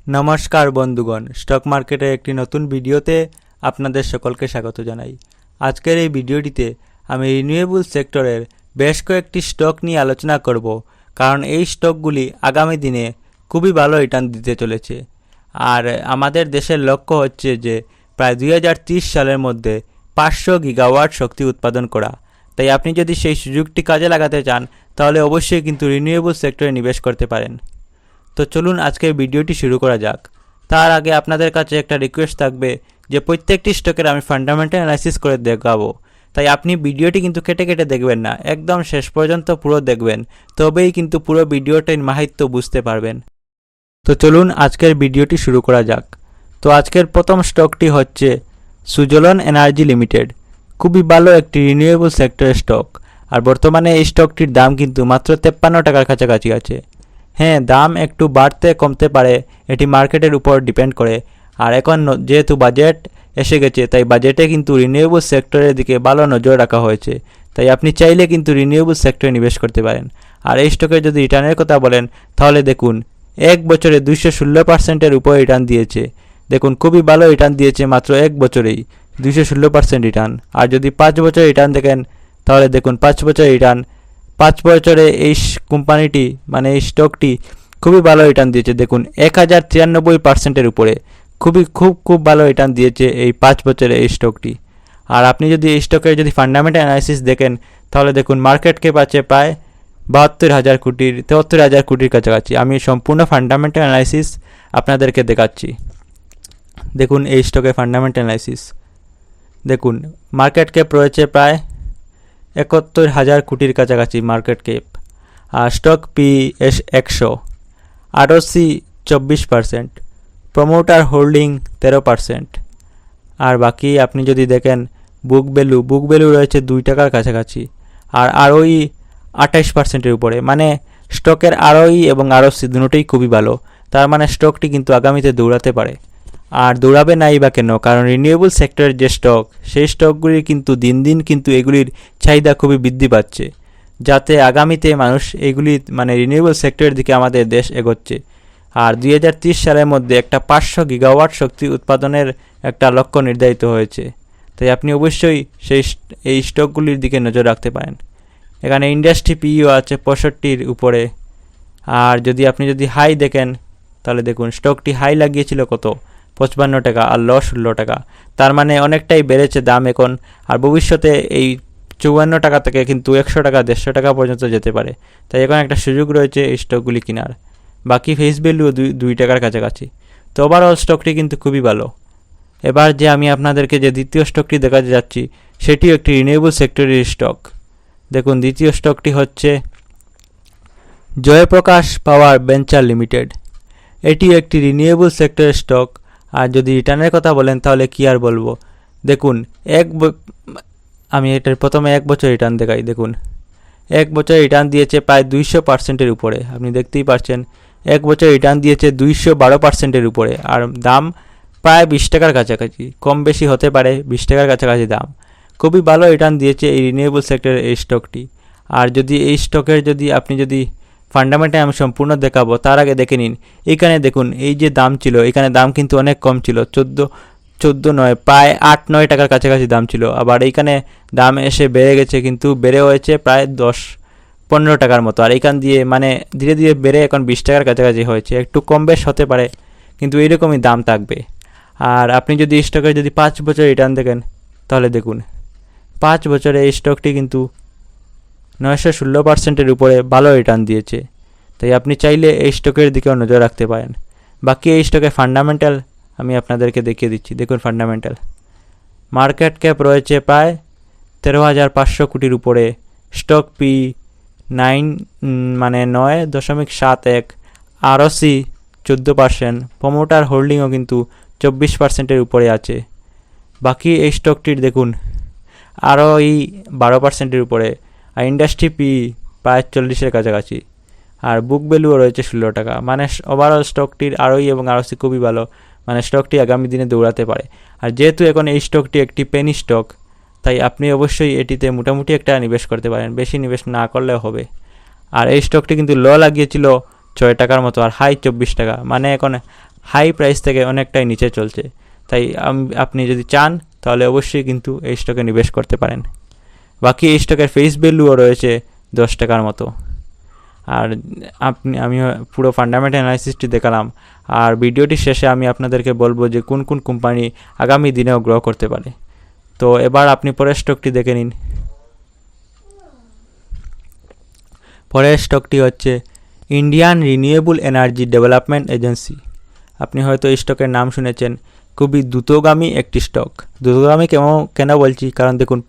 নমস্কার বন্ধুগণ, স্টক মার্কেটের একটি নতুন ভিডিওতে আপনাদের সকলকে স্বাগত জানাই। আজকের এই ভিডিওটিতে আমি রিনিউয়েবল সেক্টরের বেশ কয়েকটি স্টক নিয়ে আলোচনা করব, কারণ এই স্টকগুলি আগামী দিনে খুবই ভালো রিটার্ন দিতে চলেছে। আর আমাদের দেশের লক্ষ্য হচ্ছে যে প্রায় 2030 সালের মধ্যে 500 গিগাওয়াট শক্তি উৎপাদন করা। তাই আপনি যদি সেই সুযোগটি কাজে লাগাতে চান তাহলে অবশ্যই কিন্তু রিনিউয়েবল সেক্টরে নিবেশ করতে পারেন। তো চলুন আজকের ভিডিওটি শুরু করা যাক। তার আগে আপনাদের কাছে একটা রিকোয়েস্ট থাকবে যে প্রত্যেকটি স্টকের আমি ফান্ডামেন্টাল অ্যানালাইসিস করে দেখাবো, তাই আপনি ভিডিওটি কিন্তু কেটে কেটে দেখবেন না, একদম শেষ পর্যন্ত পুরো দেখবেন, তবেই কিন্তু পুরো ভিডিওটির মাহাত্ম্য বুঝতে পারবেন। তো চলুন আজকের ভিডিওটি শুরু করা যাক। তো আজকের প্রথম স্টকটি হচ্ছে সুজলন এনার্জি লিমিটেড। খুবই ভালো একটি রিনিউয়েবল সেক্টরের স্টক, আর বর্তমানে এই স্টকটির দাম কিন্তু মাত্র 53 টাকার কাছাকাছি আছে। হ্যাঁ, দাম একটু বাড়তে কমতে পারে, এটি মার্কেটের উপর ডিপেন্ড করে। আর এখন যেহেতু বাজেট এসে গেছে, তাই বাজেটে কিন্তু রিনিউয়েবল সেক্টরের দিকে ভালো নজর রাখা হয়েছে। তাই আপনি চাইলে কিন্তু রিনিউয়েবল সেক্টরে নিবেশ করতে পারেন। আর এই স্টকের যদি রিটার্নের কথা বলেন তাহলে দেখুন, এক বছরে 216%-এর উপরে রিটার্ন দিয়েছে। দেখুন, খুবই ভালো রিটার্ন দিয়েছে মাত্র এক বছরেই 216% রিটার্ন। আর যদি 5 বছর রিটার্ন দেখেন তাহলে দেখুন 5 বছর রিটার্ন, 5 বছরে এই কোম্পানিটি মানে এই স্টকটি খুবই ভালো রিটার্ন দিয়েছে। দেখুন 1093%-এর উপরে খুব ভালো রিটার্ন দিয়েছে এই 5 বছরে এই স্টকটি। আর আপনি যদি এই স্টকের যদি ফান্ডামেন্টাল অ্যানালাইসিস দেখেন তাহলে দেখুন মার্কেট ক্যাপ আছে প্রায় 73,000 কোটির কাছাকাছি। আমি সম্পূর্ণ ফান্ডামেন্টাল অ্যানালাইসিস আপনাদেরকে দেখাচ্ছি। দেখুন এই স্টকের ফান্ডামেন্টাল অ্যানালাইসিস, দেখুন মার্কেট ক্যাপ রয়েছে প্রায় 71,000 কোটির কাছাকাছি মার্কেট ক্যাপ। আর stock PE 100, ROC 24%, promoter holding 13%। আর বাকি আপনি যদি দেখেন বুক ভ্যালু রয়েছে 2 টাকার কাছাকাছি। আর ROE 28%-এর উপরে, মানে স্টকের ROE এবং ROC দুটোই খুবই ভালো। তার মানে স্টকটি কিন্তু আগামীতে দৌড়াতে পারে। আর দৌড়াবে নাই বা কেন, কারণ রিনিউয়েবল সেক্টরের যে স্টক, সেই স্টকগুলির কিন্তু দিন দিন কিন্তু এগুলির চাহিদা খুবই বৃদ্ধি পাচ্ছে, যাতে আগামীতে মানুষ এগুলি মানে রিনিউয়েবল সেক্টরের দিকে আমাদের দেশ এগোচ্ছে। আর 2030 সালের মধ্যে একটা 500 গিগাওয়াট শক্তি উৎপাদনের একটা লক্ষ্য নির্ধারিত হয়েছে। তাই আপনি অবশ্যই এই স্টকগুলির দিকে নজর রাখতে পারেন। এখানে ইন্ডাস্ট্রি PEও আছে 65-র উপরে। আর আপনি যদি হাই দেখেন তাহলে দেখুন স্টকটি হাই লাগিয়েছিল কত, 55 টাকা, আর লো 16 টাকা। তার মানে অনেকটাই বেড়েছে দাম এখন। আর ভবিষ্যতে এই 54 টাকা থেকে কিন্তু 100 টাকা 150 টাকা পর্যন্ত যেতে পারে। তাই এখন একটা সুযোগ রয়েছে এই স্টকগুলি কেনার। বাকি ফেস ভ্যালুও 2 টাকার কাছাকাছি। তো ওভারঅল স্টকটি কিন্তু খুবই ভালো। এবার যে আমি আপনাদেরকে যে দ্বিতীয় স্টকটি দেখাতে যাচ্ছি সেটিও একটি রিনিউয়েবল সেক্টরের স্টক। দেখুন দ্বিতীয় স্টকটি হচ্ছে জয়প্রকাশ পাওয়ার ভেঞ্চার লিমিটেড। এটি একটি রিনিউয়েবল সেক্টরের স্টক। আর যদি রিটার্নের কথা বলেন তাহলে কি আর বলবো। দেখুন আমি এটার প্রথমে 1 বছর রিটার্ন দেখাই। দেখুন 1 বছর রিটার্ন দিয়েছে প্রায় 200%-এর উপরে। আপনি দেখতেই পাচ্ছেন 1 বছর রিটার্ন দিয়েছে 212%-এর উপরে। আর দাম প্রায় 20 টাকার কাছাকাছি, কম বেশি হতে পারে, 20 টাকার কাছাকাছি দাম। খুবই ভালো রিটার্ন দিয়েছে এই রিনিউয়েবল সেক্টরের এই স্টকটি। আর যদি এই স্টকের আপনি ফান্ডামেন্টাল আমি সম্পূর্ণ দেখাবো, তার আগে দেখে নিন এখানে দেখুন এই যে দাম ছিল, এখানে দাম কিন্তু অনেক কম ছিল, 14 নয় প্রায় 8-9 টাকার কাছাকাছি দাম ছিল। আবার এইখানে দাম এসে বেড়ে গেছে, কিন্তু বেড়ে হয়েছে প্রায় 10-15 টাকার মতো। আর এইখান দিয়ে মানে ধীরে ধীরে বেড়ে এখন 20 টাকার কাছাকাছি হয়েছে। একটু কম বেশ হতে পারে, কিন্তু এইরকমই দাম থাকবে। আর আপনি যদি স্টকের 5 বছর রিটার্ন দেখেন তাহলে দেখুন 5 বছরে এই স্টকটি কিন্তু 916%-এর উপরে ভালো রিটার্ন দিয়েছে। তাই আপনি চাইলে এই স্টকের দিকেও নজর রাখতে পারেন। বাকি এই স্টকের ফান্ডামেন্টাল আমি আপনাদেরকে দেখিয়ে দিচ্ছি। দেখুন ফান্ডামেন্টাল, মার্কেট ক্যাপ রয়েছে প্রায় 13,500 কোটির উপরে। স্টক PE 9.71, ROC 14%, প্রমোটার হোল্ডিংও কিন্তু 24%-এর উপরে আছে। বাকি এই স্টকটির দেখুন ROE 12%-এর উপরে। আর ইন্ডাস্ট্রি PE প্রায় 40-এর কাছাকাছি। আর বুক ভ্যালুও রয়েছে 16 টাকা। মানে ওভারঅল স্টকটির ROE এবং ROC খুবই ভালো, মানে স্টকটি আগামী দিনে দৌড়াতে পারে। আর যেহেতু এখন এই স্টকটি একটি পেনি স্টক, তাই আপনি অবশ্যই এটিতে মোটামুটি একটা নিবেশ করতে পারেন, বেশি নিবেশ না করলেও হবে। আর এই স্টকটি কিন্তু লো লাগিয়েছিল 6 টাকার মতো, আর হাই 24 টাকা, মানে এখন হাই প্রাইস থেকে অনেকটাই নিচে চলছে। তাই আপনি যদি চান তাহলে অবশ্যই কিন্তু এই স্টকে নিবেশ করতে পারেন। বাকি এই স্টকের ফেস ভ্যালুও রয়েছে 10 টাকার মতো। আর আমি পুরো ফান্ডামেন্টাল অ্যানালাইসিসটি দেখালাম, আর ভিডিওটির শেষে আমি আপনাদেরকে বলবো যে কোন কোন কোম্পানি আগামী দিনেও গ্রো করতে পারে। তো এবার আপনি পরের স্টকটি দেখে নিন। পরের স্টকটি হচ্ছে Indian renewable energy development agency. আপনি হয়তো এই স্টকের নাম শুনেছেন। খুবই দ্রুতগামী একটি স্টক। দ্রুতগামী কেন বলছি, কারণ দেখুন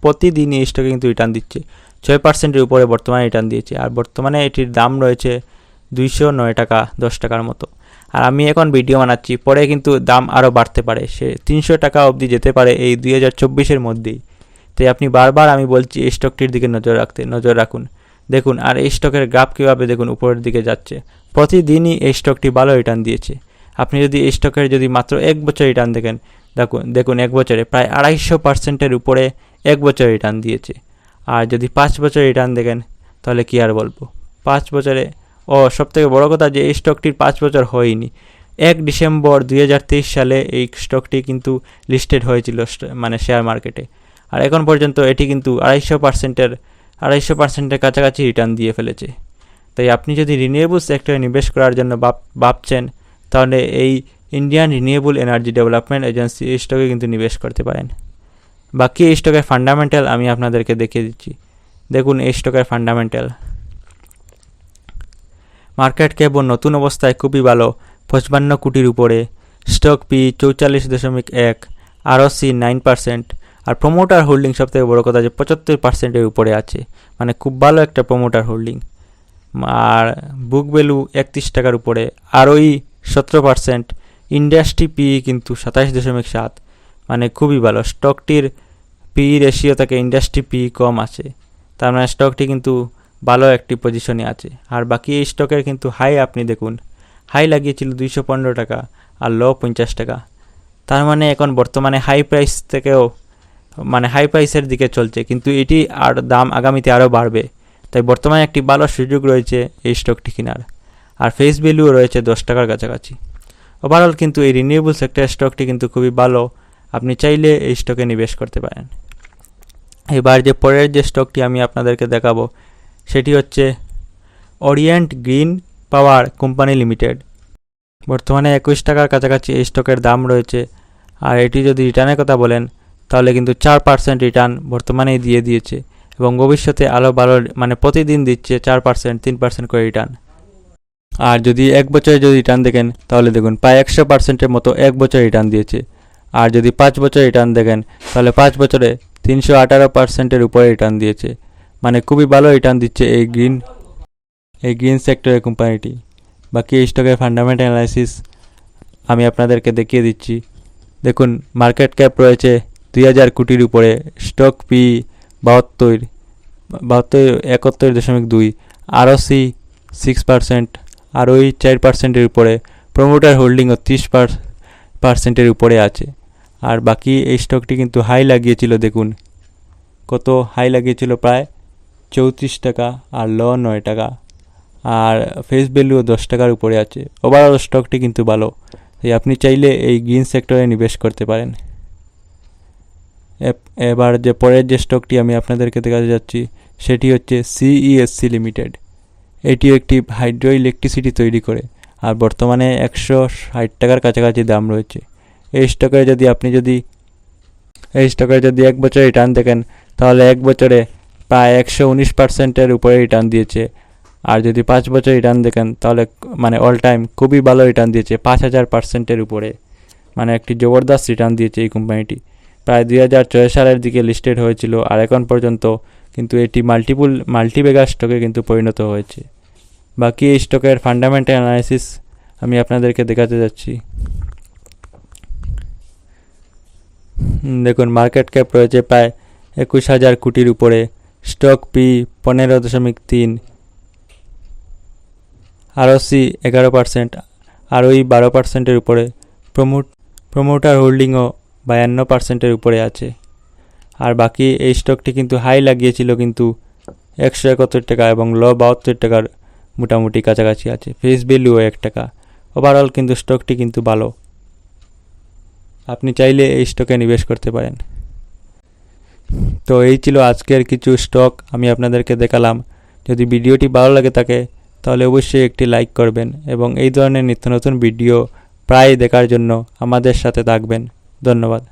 প্রতিদিন এই স্টকে কিন্তু রিটার্ন দিচ্ছে। 6%-এর উপরে বর্তমানে রিটার্ন দিয়েছে, আর বর্তমানে এটির দাম রয়েছে 209 টাকা 10 টাকার মতো। আর আমি এখন ভিডিও বানাচ্ছি, পরে কিন্তু দাম আরও বাড়তে পারে, সে 300 টাকা অবধি যেতে পারে এই 2024-এর মধ্যেই। তাই আপনি বারবার আমি বলছি এই স্টকটির দিকে নজর রাখুন। দেখুন, আর এই স্টকের গ্রাফ কীভাবে দেখুন উপরের দিকে যাচ্ছে। প্রতিদিনই এই স্টকটি ভালো রিটার্ন দিয়েছে। আপনি যদি এই স্টকের যদি মাত্র 1 বছর রিটার্ন দেখুন 1 বছরে প্রায় 250%-এর উপরে 1 বছর রিটার্ন দিয়েছে। আর যদি 5 বছর রিটার্ন দেখেন তাহলে কি আর বলবো। 5 বছরে সবথেকে বড় কথা যে এই স্টকটির 5 বছর হয়নি। 1 ডিসেম্বর 2023 সালে এই স্টকটি কিন্তু লিস্টেড হয়েছিল মানে শেয়ার মার্কেটে। আর এখন পর্যন্ত এটি কিন্তু 250%-এর কাছাকাছি রিটার্ন দিয়ে ফেলেছে। তাই আপনি যদি রিনিউয়েবল সেক্টরে নিবেশ করার জন্য ভাবছেন তাহলে এই Indian renewable energy development agency এই স্টকে কিন্তু নিবেশ করতে পারেন। বাকি এই স্টকের ফান্ডামেন্টাল আমি আপনাদেরকে দেখিয়ে দিচ্ছি। দেখুন এই স্টকের ফান্ডামেন্টাল, মার্কেট ক্যাপ নতুন অবস্থায় খুবই ভালো, 55 কোটির উপরে। স্টক পি 44.1, আরওসি 9%, আর প্রমোটার হোল্ডিং সবথেকে বড় কথা যে 75%-এর উপরে আছে, মানে খুব ভালো একটা প্রমোটার হোল্ডিং। আর বুক ভ্যালু 31 টাকার উপরে, আরওই 17%, ইন্ডাস্ট্রি পি কিন্তু 27.7, মানে খুবই ভালো। স্টকটির পি রেশিও থেকে ইন্ডাস্ট্রি পি কম আছে, তার মানে স্টকটি কিন্তু ভালো একটি পজিশনে আছে। আর বাকি এই স্টকের কিন্তু হাই আপনি দেখুন, হাই লাগিয়েছিল 215 টাকা আর লো 50 টাকা। তার মানে এখন বর্তমানে হাই প্রাইসের দিকে চলছে, কিন্তু এটি আর দাম আগামীতে আরও বাড়বে। তাই বর্তমানে একটি ভালো সুযোগ রয়েছে এই স্টকটি কেনার। আর ফেস ভ্যালুও রয়েছে 10 টাকার কাছাকাছি। ওভারঅল কিন্তু এই রিনিউয়েবল সেক্টর স্টকটি কিন্তু খুবই ভালো, আপনি চাইলে এই স্টকে নিবেশ করতে পারেন। এবার যে পরের যে স্টকটি আমি আপনাদেরকে দেখাবো সেটি হচ্ছে ওরিয়েন্ট গ্রিন পাওয়ার কোম্পানি লিমিটেড। বর্তমানে 21 টাকার কাছাকাছি এই স্টকের দাম রয়েছে। আর এটি যদি রিটার্নের কথা বলেন তাহলে কিন্তু 4% রিটার্ন বর্তমানেই দিয়েছে, এবং ভবিষ্যতে আরও ভালো, মানে প্রতিদিন দিচ্ছে 4%, 3% করে রিটার্ন। আর যদি 1 বছরে যদি রিটার্ন দেখেন তাহলে দেখুন প্রায় 100%-এর মতো 1 বছর রিটার্ন দিয়েছে। আর যদি 5 বছর রিটার্ন দেখেন তাহলে 5 বছরে 318%-এর উপরে রিটার্ন দিয়েছে, মানে খুবই ভালো রিটার্ন দিচ্ছে এই গ্রিন সেক্টরের কোম্পানিটি। বাকি এই স্টকের ফান্ডামেন্টাল অ্যানালাইসিস আমি আপনাদেরকে দেখিয়ে দিচ্ছি। দেখুন মার্কেট ক্যাপ রয়েছে 2000 কোটির উপরে, স্টক পি 71.2, আরওসি 6%, আরওই 4%-এর উপরে, প্রমোটার হোল্ডিংও 30%-এর উপরে আছে। আর বাকি এই স্টকটি কিন্তু হাই লাগিয়েছিল, দেখুন কত হাই লাগিয়েছিল, প্রায় 34 টাকা আর লো 9 টাকা। আর ফেস ভ্যালুও 10 টাকার উপরে আছে। ওভারঅল স্টকটি কিন্তু ভালো, তাই আপনি চাইলে এই গ্রিন সেক্টরে নিবেশ করতে পারেন। এবার যে পরের যে স্টকটি আমি আপনাদেরকে দেখাতে যাচ্ছি সেটি হচ্ছে সিইএসসি লিমিটেড। এটি একটি হাইড্রো ইলেকট্রিসিটি তৈরি করে, আর বর্তমানে 160 টাকার কাছাকাছি দাম রয়েছে। এই স্টকের যদি 1 বছর রিটার্ন দেখেন তাহলে 1 বছরে প্রায় 119%-এর উপরে রিটার্ন দিয়েছে। আর যদি 5 বছর রিটার্ন দেখেন তাহলে মানে অল টাইম খুবই ভালো রিটার্ন দিয়েছে, 5000%-এর উপরে, মানে একটি জবরদস্ত রিটার্ন দিয়েছে এই কোম্পানিটি। প্রায় 2006 সালের দিকে লিস্টেড হয়েছিল, আর এখন পর্যন্ত কিন্তু এটি মাল্টিবেগার স্টকে কিন্তু পরিণত হয়েছে। বাকি এই স্টকের ফান্ডামেন্টাল অ্যানালাইসিস আমি আপনাদেরকে দেখাতে যাচ্ছি। দেখুন মার্কেট ক্যাপ রয়েছে প্রায় 21,000 কোটির উপরে, স্টক পি 15.3, আরওসি 11%, আরওই 12%-এর উপরে, প্রমোটার হোল্ডিংও 52%-এর উপরে আছে। আর বাকি এই স্টকটি কিন্তু হাই লাগিয়েছিল কিন্তু 171 টাকা এবং লো 72 টাকার মোটামুটি কাছাকাছি আছে। ফেস ভ্যালুও 1 টাকা। ওভারঅল কিন্তু স্টকটি কিন্তু ভালো, আপনি চাইলে এই স্টকে নিবেশ করতে পারেন। তো এই ছিল আজকের কিছু স্টক আমি আপনাদেরকে দেখালাম। যদি ভিডিওটি ভালো লাগে থাকে তাহলে অবশ্যই একটি লাইক করবেন এবং এই ধরনের নিত্য নতুন ভিডিও প্রায় দেখার জন্য আমাদের সাথে থাকবেন। ধন্যবাদ।